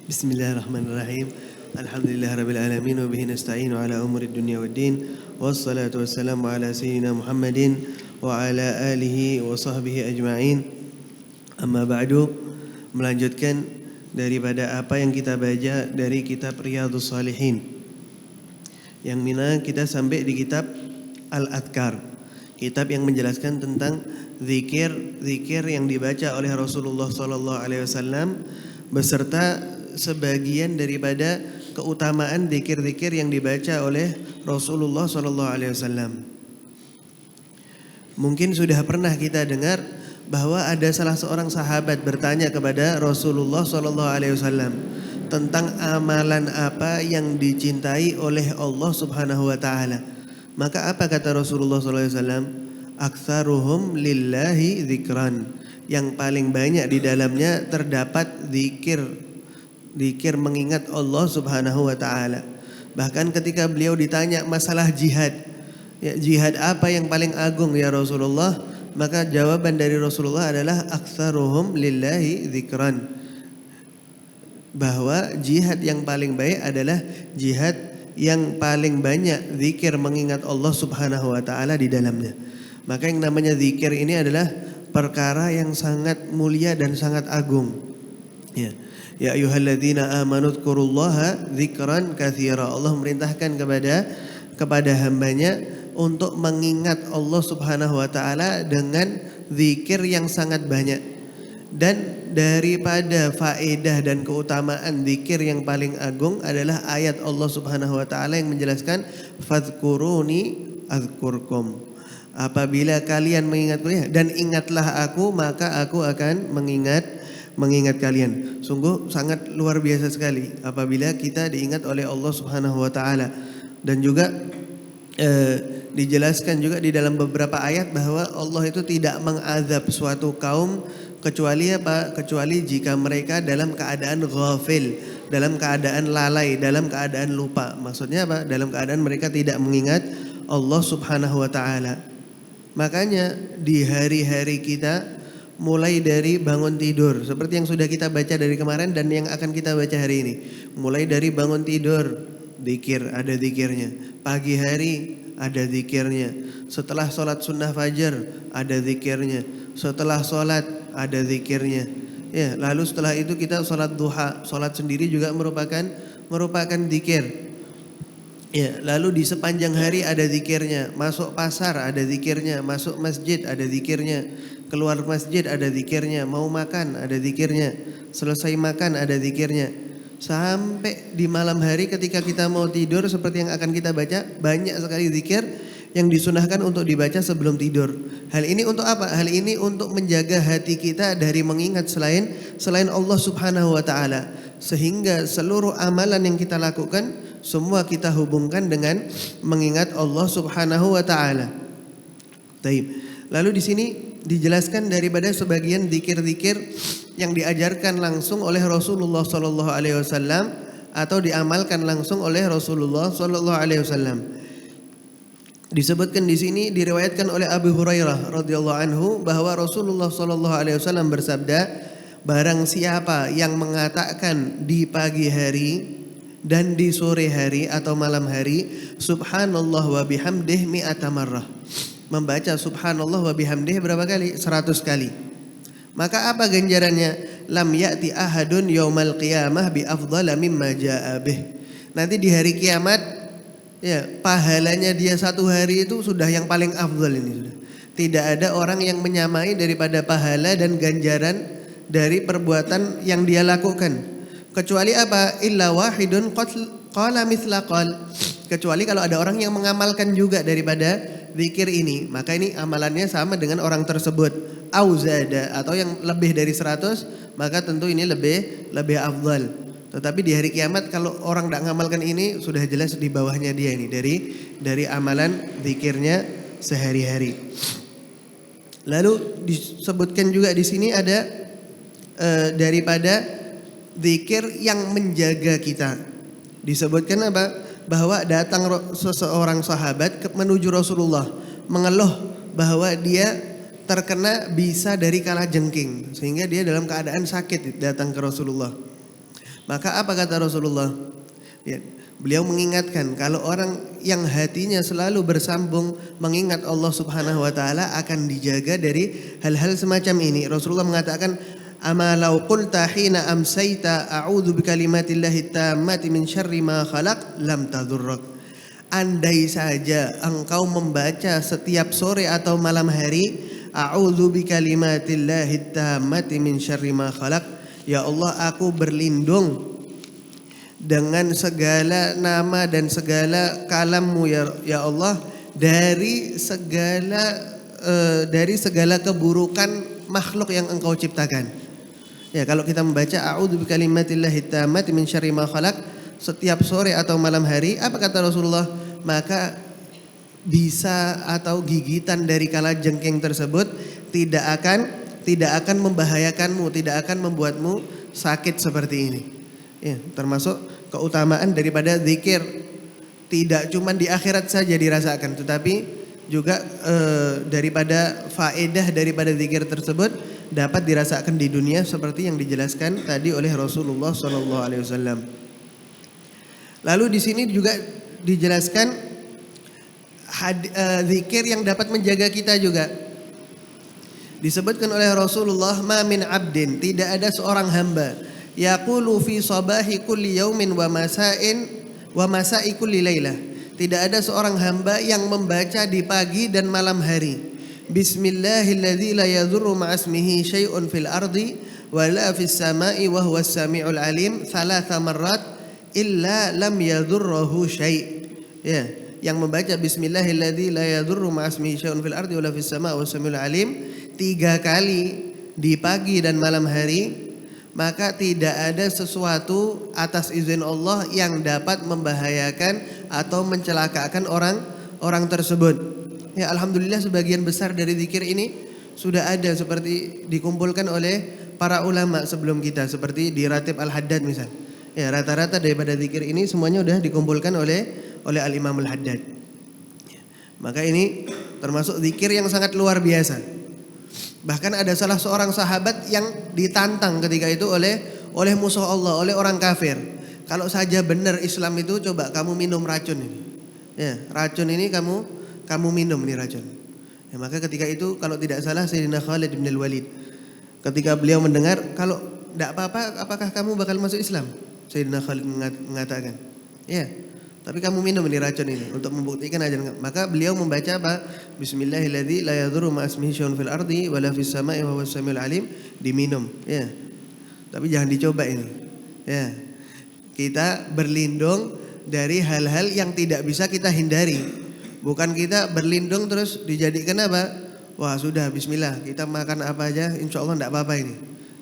Bismillahirrahmanirrahim. Alhamdulillahirabbil alamin wa bihi nasta'inu ala umuri dunya waddin wassalatu wassalamu ala sayyidina Muhammadin wa ala alihi wa sahbihi ajma'in. Amma ba'du, melanjutkan daripada apa yang kita baca dari kitab Riyadhus Shalihin, yang mana kita sampai di kitab Al-Adhkar, kitab yang menjelaskan tentang zikir yang dibaca oleh Rasulullah SAW beserta sebagian daripada keutamaan zikir-zikir yang dibaca oleh Rasulullah SAW. Mungkin sudah pernah kita dengar bahwa ada salah seorang sahabat bertanya kepada Rasulullah SAW tentang amalan apa yang dicintai oleh Allah Subhanahu wa taala. Maka apa kata Rasulullah SAW? Aktsaruhum lillahi dzikran. Yang paling banyak di dalamnya terdapat zikir mengingat Allah Subhanahu wa taala. Bahkan ketika beliau ditanya masalah jihad, ya, jihad apa yang paling agung ya Rasulullah? Maka jawaban dari Rasulullah adalah aktsaruhum lillahi dzikran. Bahwa jihad yang paling baik adalah jihad yang paling banyak zikir mengingat Allah Subhanahu wa taala di dalamnya. Maka yang namanya zikir ini adalah perkara yang sangat mulia dan sangat agung. Ya. Ya ayyuhalladzina amanu dzkurullaha dzikran katsira. Allah merintahkan kepada hambanya untuk mengingat Allah Subhanahu wa taala dengan zikir yang sangat banyak. Dan daripada faedah dan keutamaan zikir yang paling agung adalah ayat Allah Subhanahu wa taala yang menjelaskan fadhkuruni adzkurkum. Apabila kalian mengingatku dan ingatlah aku, maka aku akan mengingat kalian. Sungguh sangat luar biasa sekali apabila kita diingat oleh Allah Subhanahu wa taala. Dan juga dijelaskan juga di dalam beberapa ayat bahwa Allah itu tidak mengazab suatu kaum kecuali apa? Kecuali jika mereka dalam keadaan ghafil, dalam keadaan lalai, dalam keadaan lupa. Maksudnya apa? Dalam keadaan mereka tidak mengingat Allah Subhanahu wa taala. Makanya di hari-hari kita mulai dari bangun tidur, seperti yang sudah kita baca dari kemarin dan yang akan kita baca hari ini. Mulai dari bangun tidur, zikir, ada zikirnya. Pagi hari ada zikirnya. Setelah sholat sunnah fajar ada zikirnya. Setelah sholat ada zikirnya. Ya, lalu setelah itu kita sholat duha, sholat sendiri juga merupakan zikir. Ya, lalu di sepanjang hari ada zikirnya. Masuk pasar ada zikirnya, masuk masjid ada zikirnya, keluar masjid ada zikirnya, mau makan ada zikirnya, selesai makan ada zikirnya. Sampai di malam hari ketika kita mau tidur seperti yang akan kita baca, banyak sekali zikir yang disunahkan untuk dibaca sebelum tidur. Hal ini untuk apa? Hal ini untuk menjaga hati kita dari mengingat selain Allah Subhanahu wa taala, sehingga seluruh amalan yang kita lakukan semua kita hubungkan dengan mengingat Allah Subhanahu wa taala. Baik. Lalu di sini dijelaskan daripada sebagian zikir-zikir yang diajarkan langsung oleh Rasulullah sallallahu alaihi wasallam atau diamalkan langsung oleh Rasulullah sallallahu alaihi wasallam. Disebutkan di sini, diriwayatkan oleh Abu Hurairah radhiyallahu anhu bahwa Rasulullah sallallahu alaihi wasallam bersabda, barang siapa yang mengatakan di pagi hari dan di sore hari atau malam hari subhanallah wa bihamdih mi'ata marrah, membaca subhanallah wa bihamdih berapa kali? 100 kali. Maka apa ganjarannya? Lam ya'ti ahadun yaumal qiyamah bi afdhala mimma jaa'a bih. Nanti di hari kiamat, ya, pahalanya dia satu hari itu sudah yang paling afdal ini sudah. Tidak ada orang yang menyamai daripada pahala dan ganjaran dari perbuatan yang dia lakukan. Kecuali apa? Illa wahidun qala mithla qal. Kecuali kalau ada orang yang mengamalkan juga daripada zikir ini, maka ini amalannya sama dengan orang tersebut. Auzada, atau yang lebih dari 100, maka tentu ini lebih afdal. Tetapi di hari kiamat kalau orang tidak mengamalkan ini, sudah jelas di bawahnya dia ini dari amalan zikirnya sehari-hari. Lalu disebutkan juga di sini ada daripada zikir yang menjaga kita. Disebutkan apa? Bahwa datang seseorang sahabat menuju Rasulullah mengeluh bahwa dia terkena bisa dari kalajengking, sehingga dia dalam keadaan sakit datang ke Rasulullah. Maka apa kata Rasulullah? Ya, beliau mengingatkan kalau orang yang hatinya selalu bersambung mengingat Allah Subhanahu wa taala akan dijaga dari hal-hal semacam ini. Rasulullah mengatakan, "Ama law qulta hina amsayta a'udzu bikalimatillahi tammati min syarri ma khalaq lam tadurrak." Andai saja engkau membaca setiap sore atau malam hari, a'udzu bikalimatillahi tammati min syarri ma khalaq, ya Allah aku berlindung dengan segala nama dan segala kalam-Mu ya Allah dari segala keburukan makhluk yang Engkau ciptakan. Ya, kalau kita membaca a'udzu bikalimatillahi tammati min syarri ma khalaq setiap sore atau malam hari, apa kata Rasulullah? Maka bisa atau gigitan dari kalajengking tersebut tidak akan membahayakanmu, tidak akan membuatmu sakit seperti ini. Ya, termasuk keutamaan daripada zikir. Tidak cuma di akhirat saja dirasakan, tetapi juga daripada faedah daripada zikir tersebut dapat dirasakan di dunia seperti yang dijelaskan tadi oleh Rasulullah SAW. Lalu di sini juga dijelaskan zikir yang dapat menjaga kita juga. Disebutkan oleh Rasulullah, "Ma min 'abdin", tidak ada seorang hamba, yaqulu fi sabahi kulli yaumin wa masa'i kulli lailah. Tidak ada seorang hamba yang membaca di pagi dan malam hari, Bismillahilladzi la yadhurru ma'asmihi syai'un fil ardi wa la fis sama'i wa huwas sami'ul alim, thalatha marrat illa lam yadhurruhu syai'. Ya, yang membaca Bismillahilladzi la yadhurru ma'asmihi syai'un fil ardi wa la fis sama'i wa huwas sami'ul alim 3 kali di pagi dan malam hari, maka tidak ada sesuatu atas izin Allah yang dapat membahayakan atau mencelakakan orang tersebut. Ya, alhamdulillah sebagian besar dari zikir ini sudah ada seperti dikumpulkan oleh para ulama sebelum kita, seperti di Ratib Al-Haddad misal. Ya, rata-rata daripada zikir ini semuanya sudah dikumpulkan oleh Al-Imam Al-Haddad. Ya, maka ini termasuk zikir yang sangat luar biasa. Bahkan ada salah seorang sahabat yang ditantang ketika itu oleh musuh Allah, oleh orang kafir. Kalau saja benar Islam itu, coba kamu minum racun ini. Ya, racun ini kamu minum nih racun. Ya, maka ketika itu kalau tidak salah Sayyidina Khalid bin Al-Walid, ketika beliau mendengar, kalau tidak apa-apa, apakah kamu bakal masuk Islam? Sayyidina Khalid mengatakan, ya, tapi kamu minum ini racun ini untuk membuktikan ajaran. Maka beliau membaca apa? Bismillahilladzi la yadhurru ma'asmihi syai'un fil ardi wa la fis sama'i wa huwas samiul alim, diminum. Ya. Tapi jangan dicoba ini. Ya. Kita berlindung dari hal-hal yang tidak bisa kita hindari. Bukan kita berlindung terus dijadikan apa? Wah sudah bismillah, kita makan apa aja insya Allah tidak apa-apa ini.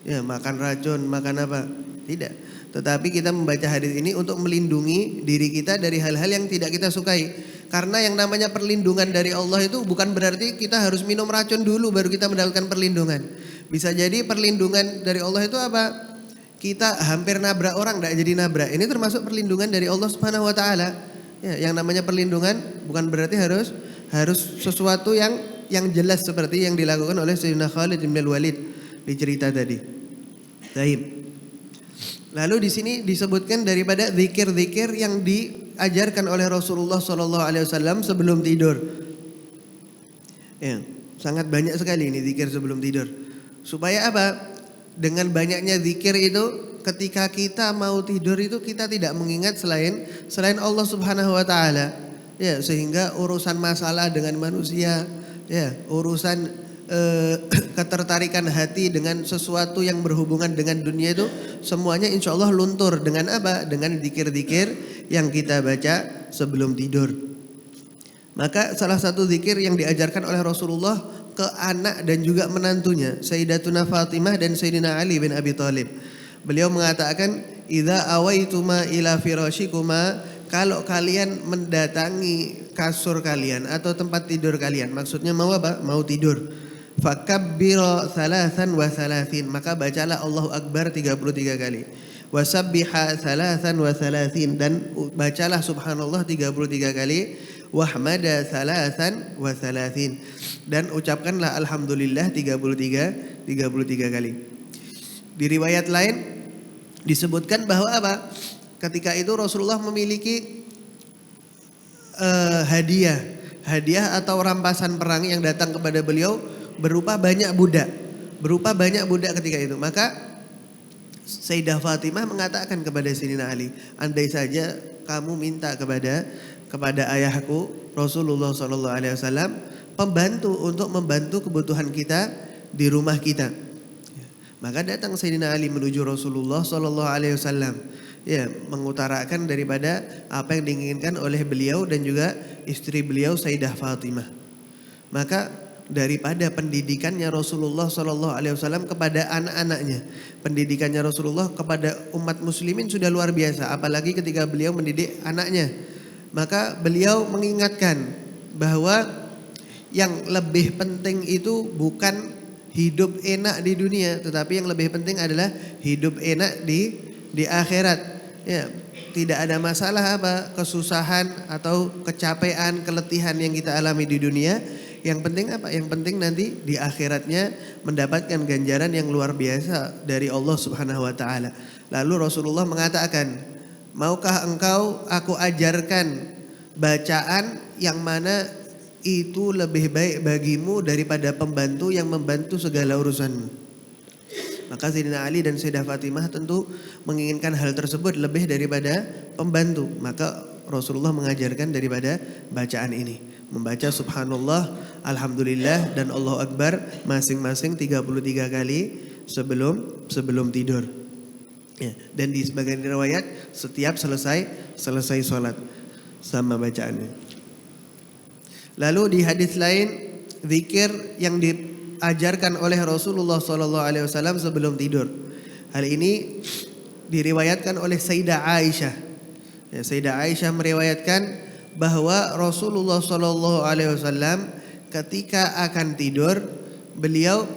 Ya, makan racun, makan apa? Tidak. Tetapi kita membaca hadis ini untuk melindungi diri kita dari hal-hal yang tidak kita sukai. Karena yang namanya perlindungan dari Allah itu bukan berarti kita harus minum racun dulu baru kita mendapatkan perlindungan. Bisa jadi perlindungan dari Allah itu apa? Kita hampir nabrak orang tidak jadi nabrak. Ini termasuk perlindungan dari Allah Subhanahu wa taala. Ya, yang namanya perlindungan bukan berarti harus sesuatu yang jelas seperti yang dilakukan oleh Sayyidina Khalid bin Al-Walid di cerita tadi. Baik. Lalu di sini disebutkan daripada zikir-zikir yang diajarkan oleh Rasulullah SAW sebelum tidur. Ya, sangat banyak sekali ini zikir sebelum tidur. Supaya apa? Dengan banyaknya zikir itu, ketika kita mau tidur itu kita tidak mengingat selain Allah Subhanahu wa taala. Ya, sehingga urusan masalah dengan manusia, ya, urusan ketertarikan hati dengan sesuatu yang berhubungan dengan dunia itu semuanya insya Allah luntur dengan apa? Dengan zikir-zikir yang kita baca sebelum tidur. Maka salah satu zikir yang diajarkan oleh Rasulullah ke anak dan juga menantunya, Sayyidatuna Fatimah dan Sayyidina Ali bin Abi Thalib. Beliau mengatakan, "Idza awaituma ila firashikuma", kalau kalian mendatangi kasur kalian atau tempat tidur kalian, maksudnya mau apa? Mau tidur. Fakabbiru thalathan wa thalathin, maka bacalah Allahu Akbar 33 kali. Wasabbiha thalathan wa thalathin, dan bacalah subhanallah 33 kali. Wahmada thalathan wa thalathin, dan ucapkanlah alhamdulillah 33 kali. Di riwayat lain disebutkan bahwa apa? Ketika itu Rasulullah memiliki hadiah atau rampasan perang yang datang kepada beliau berupa banyak budak ketika itu. Maka Sayyidah Fatimah mengatakan kepada Sayyidina Ali, andai saja kamu minta kepada ayahku Rasulullah SAW pembantu untuk membantu kebutuhan kita di rumah kita. Maka datang Sayyidina Ali menuju Rasulullah SAW, ya, mengutarakan daripada apa yang diinginkan oleh beliau dan juga istri beliau Sayyidah Fatimah. Maka daripada pendidikannya Rasulullah SAW kepada anak-anaknya, pendidikannya Rasulullah kepada umat muslimin sudah luar biasa, apalagi ketika beliau mendidik anaknya. Maka beliau mengingatkan bahwa yang lebih penting itu bukan hidup enak di dunia, tetapi yang lebih penting adalah hidup enak di akhirat. Ya, tidak ada masalah apa kesusahan atau kecapean, keletihan yang kita alami di dunia. Yang penting apa? Yang penting nanti di akhiratnya mendapatkan ganjaran yang luar biasa dari Allah Subhanahu wa taala. Lalu Rasulullah mengatakan, maukah engkau aku ajarkan bacaan yang mana itu lebih baik bagimu daripada pembantu yang membantu segala urusanmu? Maka Sayyidina Ali dan Sayyidah Fatimah tentu menginginkan hal tersebut lebih daripada pembantu. Maka Rasulullah mengajarkan daripada bacaan ini, membaca subhanallah, alhamdulillah, dan Allahu Akbar masing-masing 33 kali sebelum tidur. Ya, dan di sebagian riwayat setiap selesai sholat sama bacaannya. Lalu di hadis lain, zikir yang diajarkan oleh Rasulullah SAW sebelum tidur. Hal ini diriwayatkan oleh Sayyidah Aisyah. Ya, Sayyidah Aisyah meriwayatkan bahwa Rasulullah SAW ketika akan tidur, beliau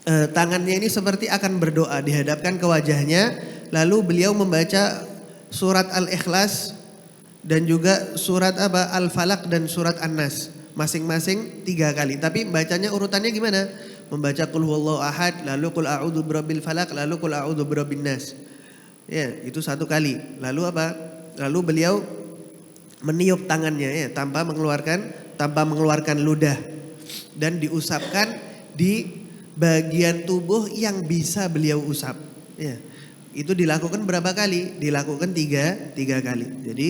tangannya ini seperti akan berdoa dihadapkan ke wajahnya, lalu beliau membaca surat Al-Ikhlas dan juga surat Al-Falaq dan surat An-Nas masing-masing 3 kali. Tapi bacanya urutannya gimana? Membaca qul huwallahu ahad, lalu qul a'udzu birabbil falaq, lalu qul a'udzu birabbin nas. Ya, itu 1 kali. Lalu apa? Lalu beliau meniup tangannya, ya, tanpa mengeluarkan ludah, dan diusapkan di bagian tubuh yang bisa beliau usap. Ya, itu dilakukan berapa kali? Dilakukan 3 kali. Jadi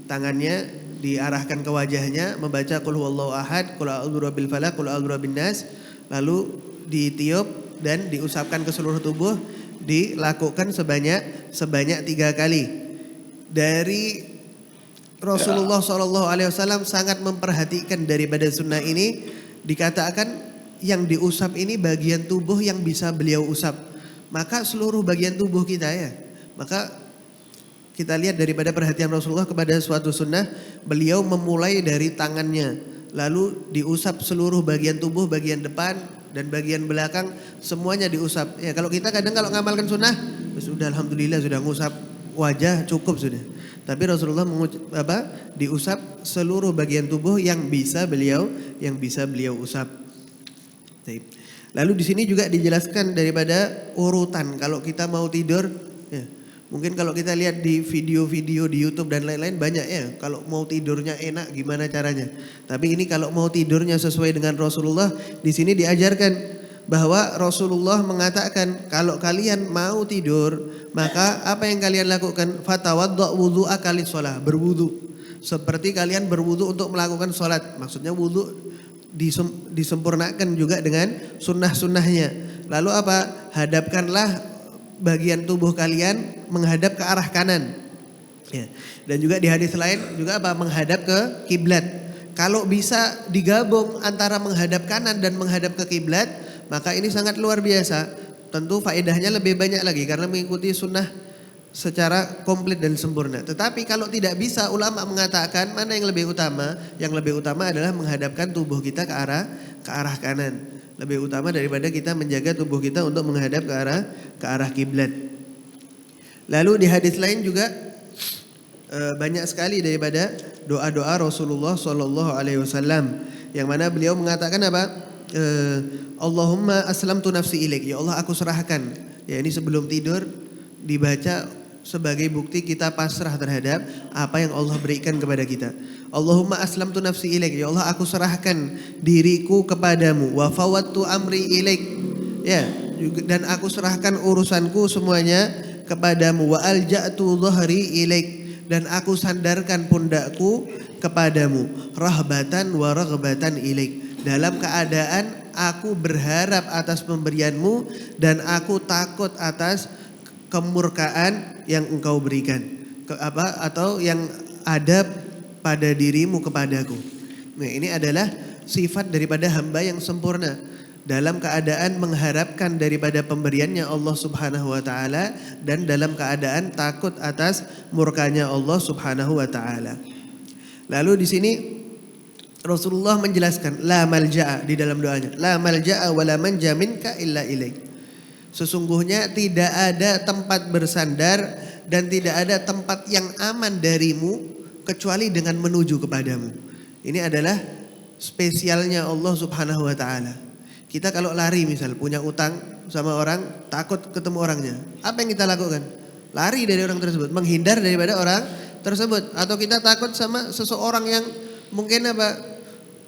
tangannya diarahkan ke wajahnya, membaca qul huwallahu ahad, qul a'udzu birabbil falaq, qul a'udzu birabbin nas, lalu ditiup dan diusapkan ke seluruh tubuh, dilakukan sebanyak 3 kali. Dari Rasulullah SAW sangat memperhatikan daripada sunnah ini. Dikatakan yang diusap ini bagian tubuh yang bisa beliau usap. Maka seluruh bagian tubuh kita, ya. Maka kita lihat daripada perhatian Rasulullah kepada suatu sunnah, beliau memulai dari tangannya, lalu diusap seluruh bagian tubuh, bagian depan dan bagian belakang, semuanya diusap. Ya, kalau kita kadang kalau ngamalkan sunnah, sudah alhamdulillah sudah ngusap wajah cukup sudah. Tapi Rasulullah diusap seluruh bagian tubuh yang bisa beliau usap. Lalu di sini juga dijelaskan daripada urutan kalau kita mau tidur, ya. Mungkin kalau kita lihat di video-video di YouTube dan lain-lain banyak, ya. Kalau mau tidurnya enak gimana caranya? Tapi ini kalau mau tidurnya sesuai dengan Rasulullah, di sini diajarkan bahwa Rasulullah mengatakan kalau kalian mau tidur, maka apa yang kalian lakukan? Fatawaddu wudhu'a kalis shalah, berwudu seperti kalian berwudu untuk melakukan sholat. Maksudnya wudu disempurnakan juga dengan sunnah-sunnahnya. Lalu apa? Hadapkanlah bagian tubuh kalian menghadap ke arah kanan. Ya. Dan juga di hadis lain juga apa? Menghadap ke kiblat. Kalau bisa digabung antara menghadap kanan dan menghadap ke kiblat, maka ini sangat luar biasa. Tentu faedahnya lebih banyak lagi karena mengikuti sunnah secara komplit dan sempurna. Tetapi kalau tidak bisa, ulama mengatakan mana yang lebih utama? Yang lebih utama adalah menghadapkan tubuh kita ke arah kanan. Lebih utama daripada kita menjaga tubuh kita untuk menghadap ke arah kiblat. Lalu di hadis lain juga banyak sekali daripada doa-doa Rasulullah sallallahu alaihi wasallam yang mana beliau mengatakan apa? Allahumma aslamtu nafsi ilaik. Ya Allah, aku serahkan. Ya, ini sebelum tidur dibaca sebagai bukti kita pasrah terhadap apa yang Allah berikan kepada kita. Allahumma aslamtu nafsi ilaik. Ya Allah, aku serahkan diriku kepadamu. Wa fawwadtu amri ilaik. Ya, dan aku serahkan urusanku semuanya kepadamu. Wa alja'tu dhahri ilaik. Dan aku sandarkan pundakku kepadamu. Rahbatan wa raghbatan ilaik. Dalam keadaan aku berharap atas pemberianmu dan aku takut atas kemurkaan yang engkau berikan atau yang ada pada dirimu kepadaku. Nah, ini adalah sifat daripada hamba yang sempurna dalam keadaan mengharapkan daripada pemberiannya Allah Subhanahu wa taala dan dalam keadaan takut atas murkanya Allah Subhanahu wa taala. Lalu di sini Rasulullah menjelaskan la malja'a di dalam doanya. La malja'a wa la manja minka illa ilaik. Sesungguhnya tidak ada tempat bersandar dan tidak ada tempat yang aman darimu kecuali dengan menuju kepadamu. Ini adalah spesialnya Allah Subhanahu wa taala. Kita kalau lari misal punya utang sama orang, takut ketemu orangnya. Apa yang kita lakukan? Lari dari orang tersebut, menghindar daripada orang tersebut. Atau kita takut sama seseorang yang mungkin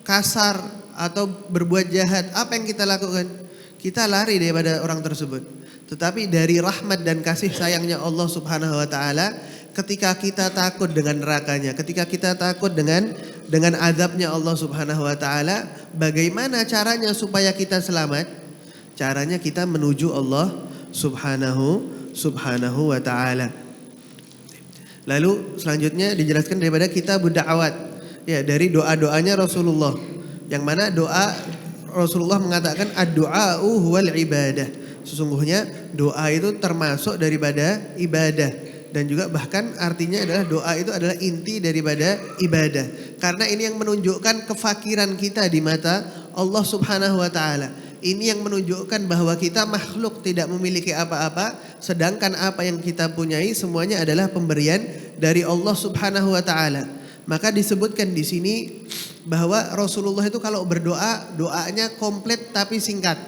kasar atau berbuat jahat. Apa yang kita lakukan? Kita lari daripada orang tersebut. Tetapi dari rahmat dan kasih sayangnya Allah Subhanahu wa taala, ketika kita takut dengan nerakanya, ketika kita takut dengan azabnya Allah Subhanahu wa taala, bagaimana caranya supaya kita selamat? Caranya kita menuju Allah Subhanahu wa taala. Lalu selanjutnya dijelaskan daripada kitab da'awat. Ya, dari doa-doanya Rasulullah. Yang mana doa Rasulullah mengatakan ad-du'a'u huwal ibadah. Sesungguhnya doa itu termasuk daripada ibadah. Dan juga bahkan artinya adalah doa itu adalah inti daripada ibadah. Karena ini yang menunjukkan kefakiran kita di mata Allah Subhanahu wa taala. Ini yang menunjukkan bahwa kita makhluk tidak memiliki apa-apa, sedangkan apa yang kita punyai semuanya adalah pemberian dari Allah Subhanahu wa taala. Maka disebutkan di sini bahwa Rasulullah itu kalau berdoa, doanya komplit tapi singkat.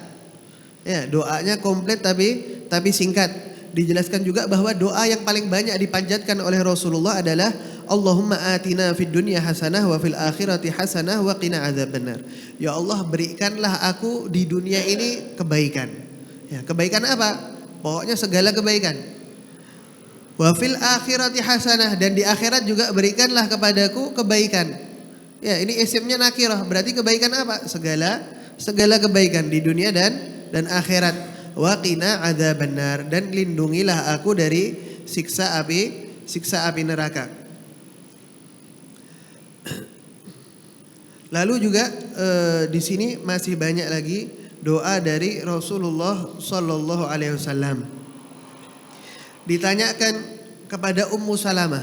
Ya, doanya komplit tapi singkat. Dijelaskan juga bahwa doa yang paling banyak dipanjatkan oleh Rasulullah adalah Allahumma atina fid dunya hasanah wa fil akhirati hasanah wa qina adzabannar. Ya Allah, berikanlah aku di dunia ini kebaikan. Ya, kebaikan apa? Pokoknya segala kebaikan. Wa fil akhirati hasanah, dan di akhirat juga berikanlah kepadaku kebaikan. Ya, ini isimnya nakirah, berarti kebaikan apa? Segala kebaikan di dunia dan akhirat. Wa qina adzabannar, dan lindungilah aku dari siksa api neraka. Lalu juga di sini masih banyak lagi doa dari Rasulullah sallallahu alaihi wasallam. Ditanyakan kepada Ummu Salamah,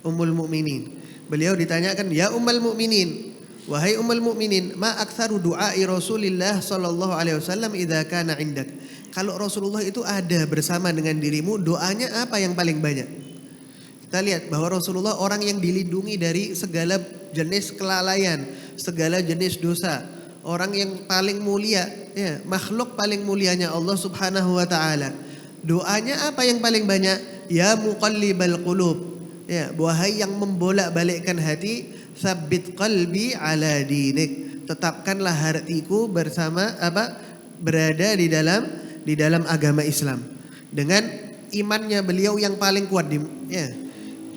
Ummul Mukminin. Beliau ditanyakan, "Ya Ummul Mukminin, wahai Ummul Mukminin, ma aktsaru du'ai Rasulillah sallallahu alaihi wasallam idza kana 'indak?" Kalau Rasulullah itu ada bersama dengan dirimu, doanya apa yang paling banyak? Kita lihat bahwa Rasulullah orang yang dilindungi dari segala jenis kelalaian, segala jenis dosa. Orang yang paling mulia, ya, makhluk paling mulianya Allah Subhanahu wa taala. Doanya apa yang paling banyak? Ya muqallibal qulub. Ya, wahai yang membolak-balikkan hati, tsabbit qalbi ala dinik. Tetapkanlah hatiku berada di dalam agama Islam. Dengan imannya beliau yang paling kuat ya.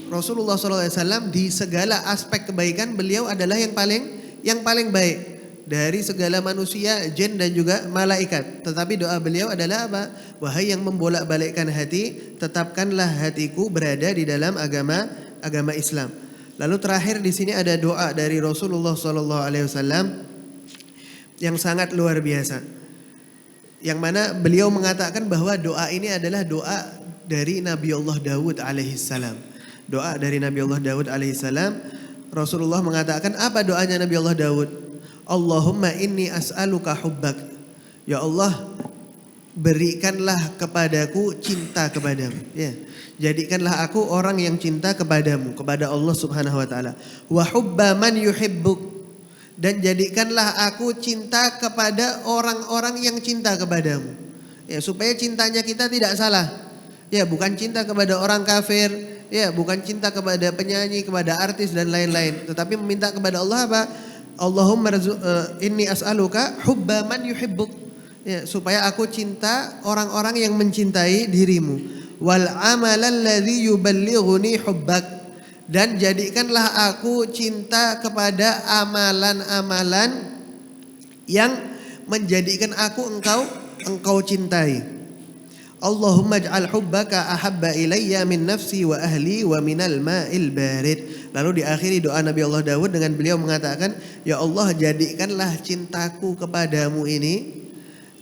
Rasulullah SAW di segala aspek kebaikan beliau adalah yang paling baik dari segala manusia, jin dan juga malaikat. Tetapi doa beliau adalah apa? Wahai yang membolak-balikkan hati, tetapkanlah hatiku berada di dalam agama Islam. Lalu terakhir di sini ada doa dari Rasulullah SAW yang sangat luar biasa. Yang mana beliau mengatakan bahwa doa ini adalah doa dari Nabi Allah Daud alaihissalam. Doa dari Nabi Allah Daud alaihissalam. Rasulullah mengatakan, apa doanya Nabi Allah Daud? Allahumma inni as'aluka hubbak. Ya Allah, berikanlah kepadaku cinta kepadamu. Ya. Jadikanlah aku orang yang cinta kepadamu, kepada Allah Subhanahu wa taala. Wa hubba man yuhibbuk, dan jadikanlah aku cinta kepada orang-orang yang cinta kepadamu. Ya, supaya cintanya kita tidak salah. Ya, bukan cinta kepada orang kafir, ya, bukan cinta kepada penyanyi, kepada artis dan lain-lain, tetapi meminta kepada Allah apa? Allahumma inni as'aluka hubba man yuhibbuk. Ya, supaya aku cinta orang-orang yang mencintai dirimu. Wal amalal ladzi yuballighuni hubbak, dan jadikanlah aku cinta kepada amalan-amalan yang menjadikan aku engkau cintai. Allahumma ij'al hubbaka ahabba ilayya min nafsi wa ahli wa minal ma'il barid. Lalu diakhiri doa Nabi Allah Daud dengan beliau mengatakan, ya Allah, jadikanlah cintaku kepadamu ini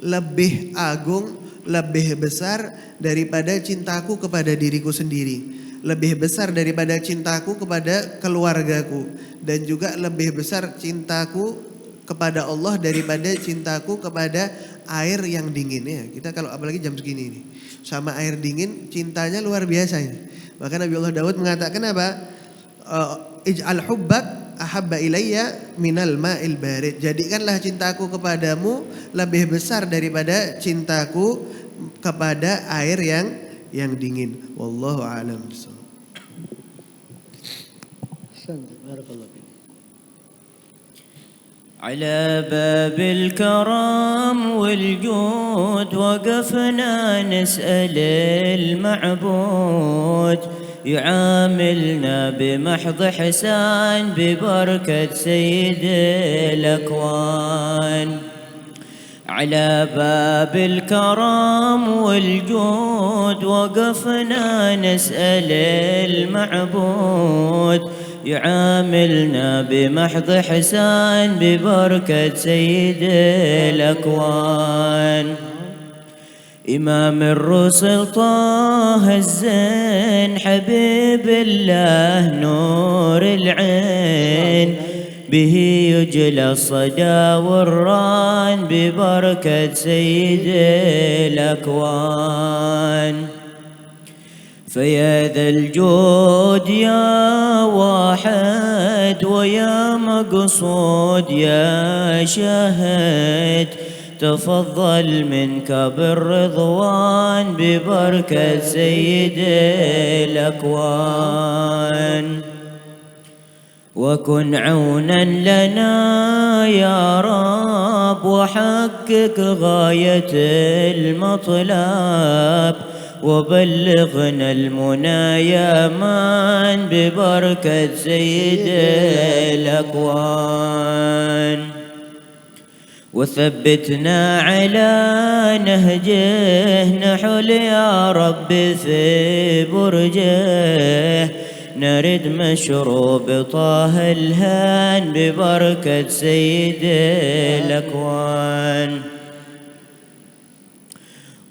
lebih agung, lebih besar daripada cintaku kepada diriku sendiri, lebih besar daripada cintaku kepada keluargaku, dan juga lebih besar cintaku kepada Allah daripada cintaku kepada air yang dingin. Ya, kita kalau apalagi jam segini ini sama air dingin, cintanya luar biasa ini. Maka Nabi Allah Daud mengatakan apa? Ij'al hubbak ahabba ilayya minal ma'il barid. Jadikanlah cintaku kepadamu lebih besar daripada cintaku kepada air yang dingin. Wallahu a'lam bishawab. Barakallahu fiik. على باب الكرم والجود وقفنا نسأل المعبود يعاملنا بمحض حسان ببركة سيد الأكوان. على باب الكرم والجود وقفنا نسأل المعبود يعاملنا بمحض حسان ببركة سيد الأكوان. إمام الرسل طه الزين حبيب الله نور العين به يجلى الصدى والران ببركة سيد الأكوان. فيا ذا الجود يا واحد ويا مقصود يا شاهد تفضل منك بالرضوان ببركة سيد الأكوان. وكن عونا لنا يا رب وحقق غاية المطلب وبلغنا المنى يا من ببركة سيد الأكوان. وثبتنا على نهجه نحل يا رب في برجه نرد مشروب طه الهان ببركة سيد الأكوان.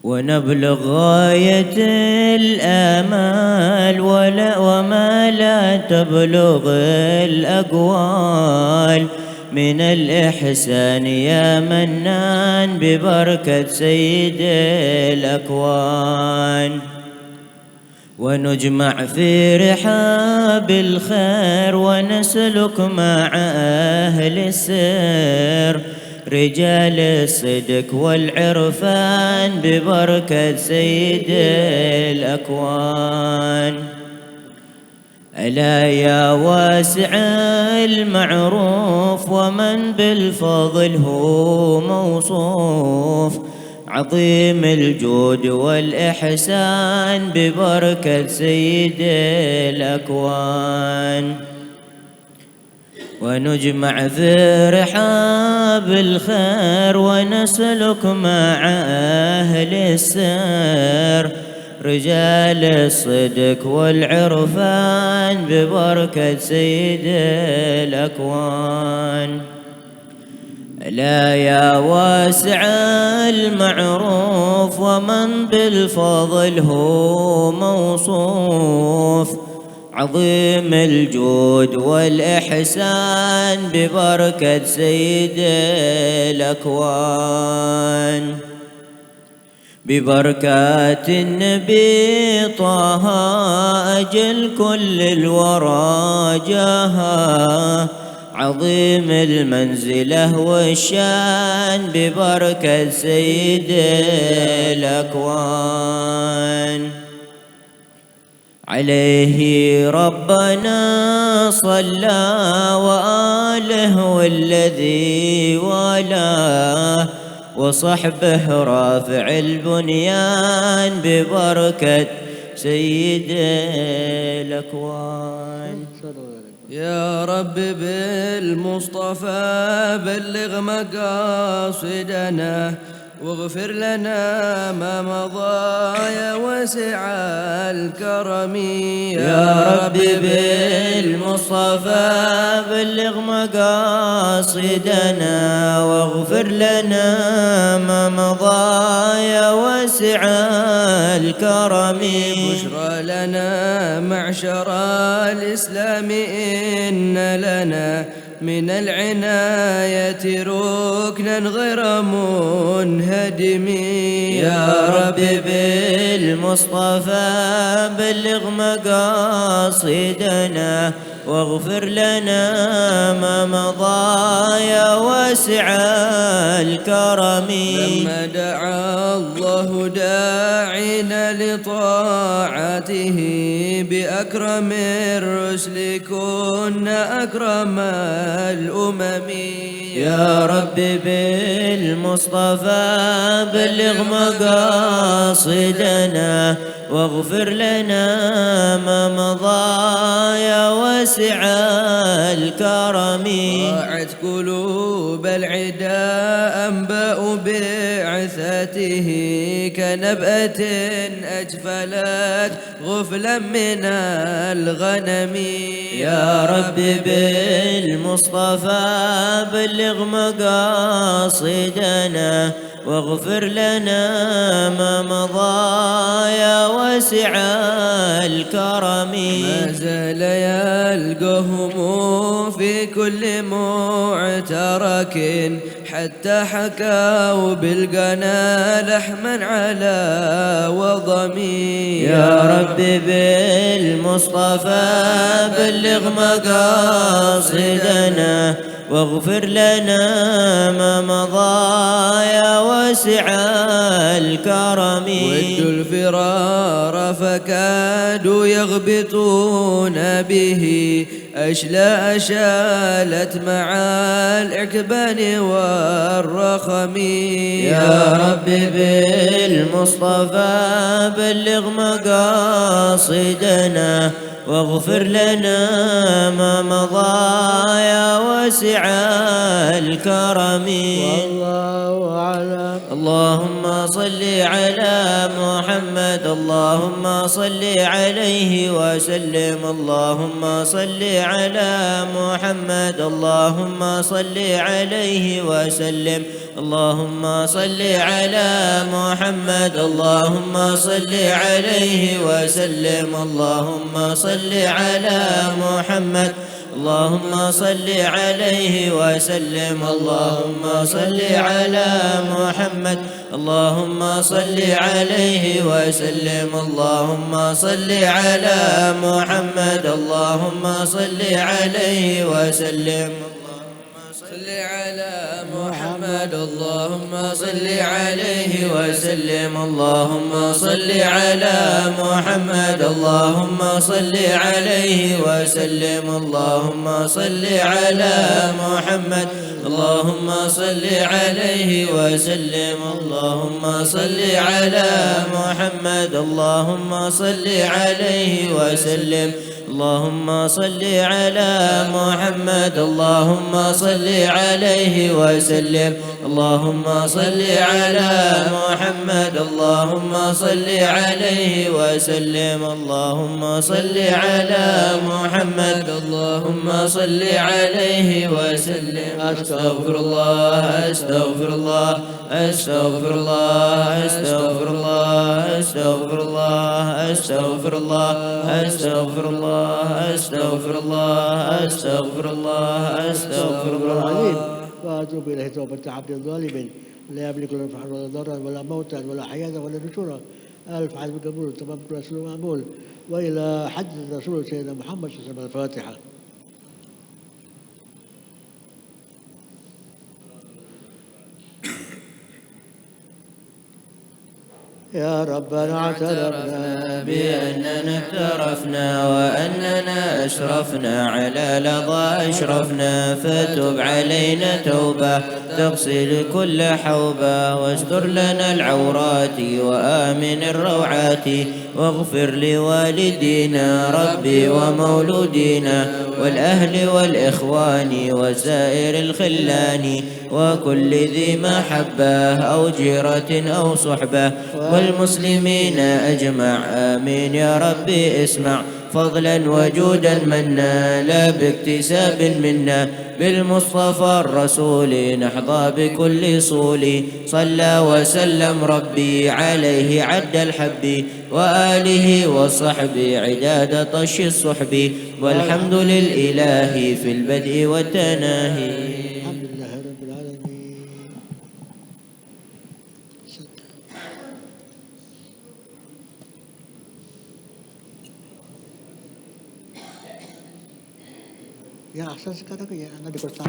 ونبلغ غاية الآمال وما لا تبلغ الأقوال من الإحسان يا منان ببركة سيد الأكوان. ونجمع في رحاب الخير ونسلك مع أهل السر رجال الصدق والعرفان ببركة سيد الأكوان. ألا يا واسع المعروف ومن بالفضل هو موصوف عظيم الجود والإحسان ببركة سيد الأكوان. ونجمع في رحاب الخير ونسلك مع أهل السر رجال الصدق والعرفان ببركة سيد الأكوان. لا يا واسع المعروف ومن بالفضل هو موصوف عظيم الجود والإحسان ببركة سيد الأكوان. ببركات النبي طه أجل كل الورى جاها عظيم المنزلة والشان ببركة سيد الأكوان عليه ربنا صلى وآله والذي والاه وصحبه رافع البنيان ببركة سيد الأكوان. يا رب بالمصطفى بلغ مقاصدنا واغفر لنا ما مضى يا واسع الكرم. يا رب بالمصطفى بلغ مقاصدنا واغفر لنا ما مضى يا واسع الكرم. بشرى لنا معشر الإسلام إن لنا من العناية ركنا غير منهدم. يا رب بالمصطفى بلغ مقاصدنا واغفر لنا ما مضى يا واسع الكرم. لما دعا الله داعينا لطاعته بأكرم الرسل كنا أكرم الأمم. يا رب بالمصطفى بلغ مقاصدنا واغفر لنا ما مضى يا واسع الكرم. ضاعت قلوب العدا أنباء بعثته كنبأة أجفلت غفلا من الغنم. يا رب بالمصطفى بلغ مقاصدنا واغفر لنا ما مضى يا واسع الكرم. ما زال يلقاهم في كل معترك حتى حكوا بالقنا لحما على وضمي. يا رب بالمصطفى بلغ مقاصدنا واغفر لنا ما مضى يا واسع الكرم. ودوا الفرار فكادوا يغبطون به أشلاء شالت مع العكبان والرخم. يا رب بالمصطفى بلغ مقاصدنا واغفر لنا ما مضى يا واسع الكرم. والله أعلم. اللهم صل على محمد اللهم صل عليه وسلم. اللهم صل على محمد اللهم صل عليه وسلم. اللهم صل على محمد اللهم صل عليه وسلم. اللهم صل على محمد اللهم صل عليه وسلم. اللهم صل على محمد اللهم صل عليه وسلم. اللهم صل على محمد اللهم صل عليه وسلم. صل على محمد اللهم صل عليه وسلم. اللهم صل على محمد اللهم صل عليه وسلم. اللهم صل على محمد اللهم صل عليه وسلم. اللهم صل على محمد اللهم صل عليه وسلم. اللهم صل على محمد اللهم صل عليه وسلم. اللهم صل على محمد اللهم صل عليه وسلم. اللهم صل على محمد اللهم صل عليه وسلم. أستغفر الله أستغفر الله أستغفر الله أستغفر الله أستغفر الله أستغفر الله أستغفر الله أستغفر الله أستغفر الله أستغفر الله وأتوب إليه توبة عبد ظالم لا يملك لا نفعا ولا ضرا ولا موتا ولا حياة ولا نشورا. ألف حد قبول تمام كل رسول مقبول. وإلى حج الرسول سيدنا محمد صلى الله عليه وسلم. الفاتحة. يا ربنا اعترفنا بأننا اقترفنا وأننا أسرفنا على لظى أشرفنا، فتب علينا توبة تغسل كل حوبة، واستر لنا العورات وآمن الروعات، واغفر لوالدينا ربي ومولودينا والأهل والإخوان وسائر الخلان، وكل ذي محبة أو جيرة أو صحبة، والمسلمين أجمع آمين يا ربي. اسمع فضلا وجودا منا لا باكتساب منا، بالمصطفى الرسول نحظى بكل صول، صلى وسلم ربي عليه عد الحب، وآله وصحبه عداد طش الصحب، والحمد للإله في البدء والتناهي. الحمد لله رب العالمين. Ya, akses sekarang ya, anak di kota.